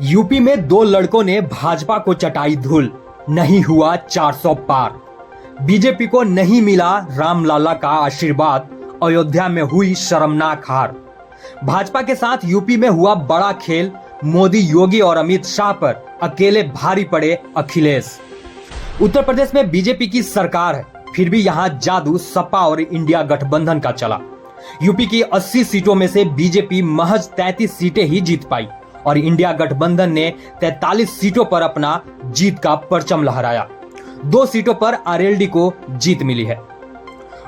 UP में दो लड़कों ने भाजपा को चटाई धूल, नहीं हुआ 400 पार। बीजेपी को नहीं मिला रामलाला का आशीर्वाद, अयोध्या में हुई शर्मनाक हार। भाजपा के साथ यूपी में हुआ बड़ा खेल, मोदी, योगी और अमित शाह पर अकेले भारी पड़े अखिलेश। उत्तर प्रदेश में बीजेपी की सरकार है, फिर भी यहां जादू सपा और इंडिया गठबंधन का चला। यूपी की 80 सीटों में से बीजेपी महज 33 सीटें ही जीत पाई और इंडिया गठबंधन ने 43 सीटों पर अपना जीत का परचम लहराया। 2 सीटों पर आरएलडी को जीत मिली है।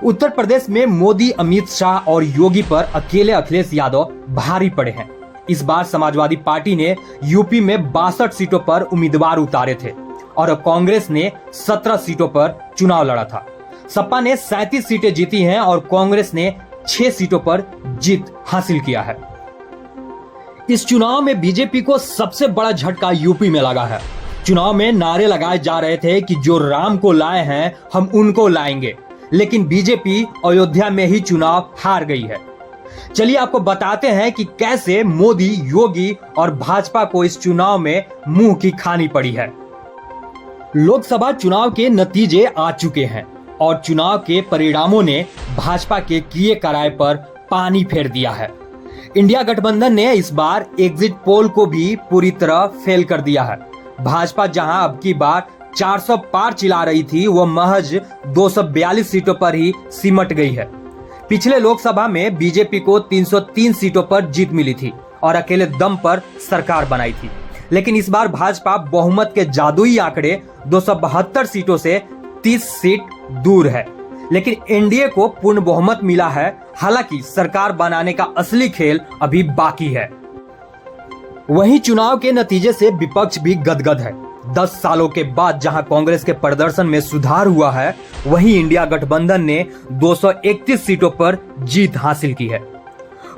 उत्तर प्रदेश में मोदी, अमित शाह और योगी पर अकेले अखिलेश यादव भारी पड़े हैं। इस बार समाजवादी पार्टी ने यूपी में 62 सीटों पर उम्मीदवार उतारे थे और कांग्रेस ने 17 सीटों पर चुनाव लड़ा था। सपा ने 37 सीटें जीती हैं और कांग्रेस ने 6 सीटों पर जीत हासिल किया है। इस चुनाव में बीजेपी को सबसे बड़ा झटका यूपी में लगा है। चुनाव में नारे लगाए जा रहे थे कि जो राम को लाए हैं हम उनको लाएंगे, लेकिन बीजेपी अयोध्या में ही चुनाव हार गई है। चलिए आपको बताते हैं कि कैसे मोदी, योगी और भाजपा को इस चुनाव में मुंह की खानी पड़ी है। लोकसभा चुनाव के नतीजे आ चुके हैं और चुनाव के परिणामों ने भाजपा के किए कराए पर पानी फेर दिया है। इंडिया गठबंधन ने इस बार एग्जिट पोल को भी पूरी तरह फेल कर दिया है। भाजपा जहां अब की बार 400 पार चिल्ला रही थी, वो महज 242 सीटों पर ही सिमट गई है। पिछले लोकसभा में बीजेपी को 303 सीटों पर जीत मिली थी और अकेले दम पर सरकार बनाई थी, लेकिन इस बार भाजपा बहुमत के जादुई आंकड़े 272 सीटों से 30 सीट दूर है। लेकिन एनडीए को पूर्ण बहुमत मिला है। हालांकि सरकार बनाने का असली खेल अभी बाकी है। वहीं चुनाव के नतीजे से विपक्ष भी गदगद है। 10 सालों के बाद जहां कांग्रेस के प्रदर्शन में सुधार हुआ है, वहीं इंडिया गठबंधन ने 231 सीटों पर जीत हासिल की है।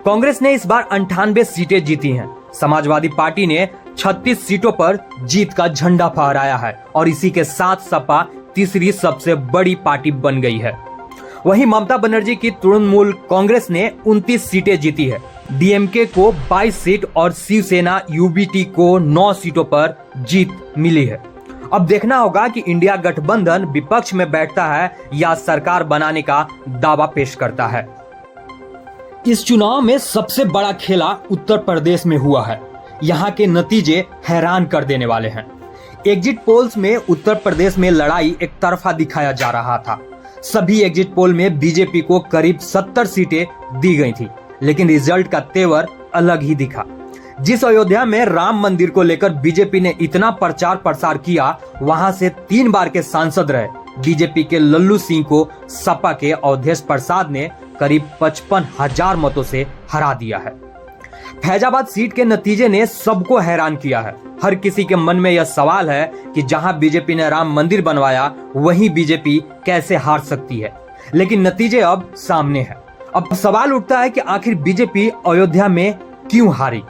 कांग्रेस ने इस बार 98 सीटें जीती हैं। समाजवादी पार्टी ने 36 सीटों पर जीत का झंडा फहराया है और इसी के साथ सपा तीसरी सबसे बड़ी पार्टी बन गई है। वहीं ममता बनर्जी की तृणमूल कांग्रेस ने 29 सीटें जीती है। डीएमके को 22 सीट और शिवसेना यूबीटी को 9 सीटों पर जीत मिली है। अब देखना होगा कि इंडिया गठबंधन विपक्ष में बैठता है या सरकार बनाने का दावा पेश करता है। इस चुनाव में सबसे बड़ा खेला उत्तर प्रदेश में हुआ है। यहाँ के नतीजे हैरान कर देने वाले हैं। एग्जिट पोल्स में उत्तर प्रदेश में लड़ाई एक तरफा दिखाया जा रहा था। सभी एग्जिट पोल में बीजेपी को करीब 70 सीटें दी गई थी, लेकिन रिजल्ट का तेवर अलग ही दिखा। जिस अयोध्या में राम मंदिर को लेकर बीजेपी ने इतना प्रचार प्रसार किया, वहां से 3 बार के सांसद रहे बीजेपी के लल्लू सिंह को सपा के अवधेश प्रसाद ने करीब 55,000 मतों से हरा दिया है। फैजाबाद सीट के नतीजे ने सबको हैरान किया है। हर किसी के मन में यह सवाल है कि जहां बीजेपी ने राम मंदिर बनवाया, वहीं बीजेपी कैसे हार सकती है। लेकिन नतीजे अब सामने है। अब सवाल उठता है कि आखिर बीजेपी अयोध्या में क्यों हारी।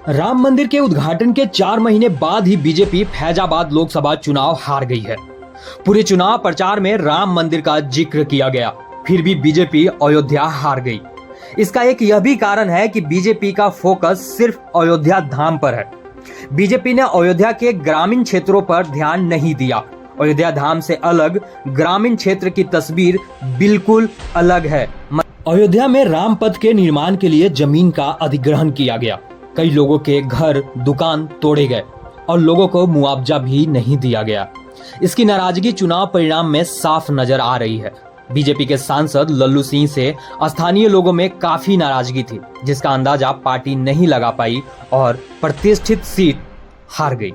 राम मंदिर के उद्घाटन के 4 महीने बाद ही बीजेपी फैजाबाद लोकसभा चुनाव हार गई है। पूरे चुनाव प्रचार में राम मंदिर का जिक्र किया गया, फिर भी बीजेपी अयोध्या हार गई। इसका एक यह भी कारण है कि बीजेपी का फोकस सिर्फ अयोध्या धाम पर है। बीजेपी ने अयोध्या के ग्रामीण क्षेत्रों पर ध्यान नहीं दिया। अयोध्या धाम से अलग ग्रामीण क्षेत्र की तस्वीर बिल्कुल अलग है। अयोध्या में राम पथ के निर्माण के लिए जमीन का अधिग्रहण किया गया। कई लोगों के घर, दुकान तोड़े गए और लोगों को मुआवजा भी नहीं दिया गया। इसकी नाराजगी चुनाव परिणाम में साफ नजर आ रही है। बीजेपी के सांसद लल्लू सिंह से स्थानीय लोगों में काफी नाराजगी थी, जिसका अंदाजा पार्टी नहीं लगा पाई और प्रतिष्ठित सीट हार गई।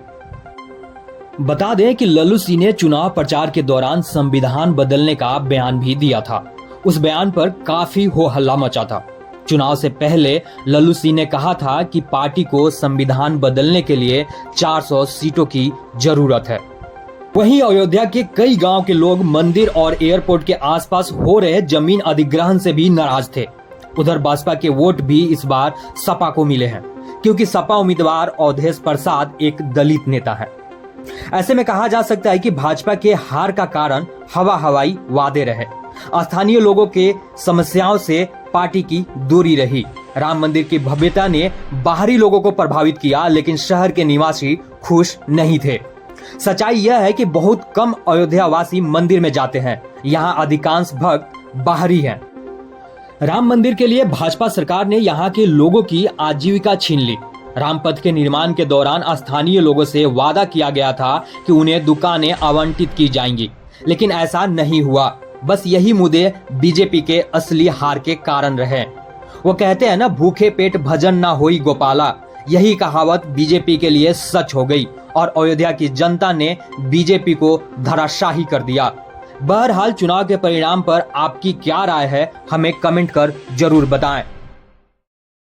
बता दें कि लल्लू सिंह ने चुनाव प्रचार के दौरान संविधान बदलने का बयान भी दिया था। उस बयान पर काफी हो हल्ला मचा था। चुनाव से पहले लल्लू सिंह ने कहा था कि पार्टी को संविधान बदलने के लिए 400 सीटों की जरूरत है। वहीं अयोध्या के कई गांव के लोग मंदिर और एयरपोर्ट के आसपास हो रहे जमीन अधिग्रहण से भी नाराज थे। उधर भाजपा के वोट भी इस बार सपा को मिले हैं, क्योंकि सपा उम्मीदवार अवधेश प्रसाद एक दलित नेता है। ऐसे में कहा जा सकता है कि भाजपा के हार का कारण हवाई वादे रहे। स्थानीय लोगों के समस्याओं से पार्टी की दूरी रही। राम मंदिर की भव्यता ने बाहरी लोगों को प्रभावित किया, लेकिन शहर के निवासी खुश नहीं थे। सच्चाई यह है कि बहुत कम अयोध्यावासी मंदिर में जाते हैं। यहाँ अधिकांश भक्त बाहरी हैं। राम मंदिर के लिए भाजपा सरकार ने यहाँ के लोगों की आजीविका छीन ली। रामपथ के निर्माण के दौरान स्थानीय लोगों से वादा किया गया था कि उन्हें दुकानें आवंटित की जाएंगी, लेकिन ऐसा नहीं हुआ। बस यही मुद्दे बीजेपी के असली हार के कारण रहे। वो कहते हैं ना, भूखे पेट भजन ना होई गोपाला। यही कहावत बीजेपी के लिए सच हो गई और अयोध्या की जनता ने बीजेपी को धराशाही कर दिया। बहरहाल चुनाव के परिणाम पर आपकी क्या राय है, हमें कमेंट कर जरूर बताएं।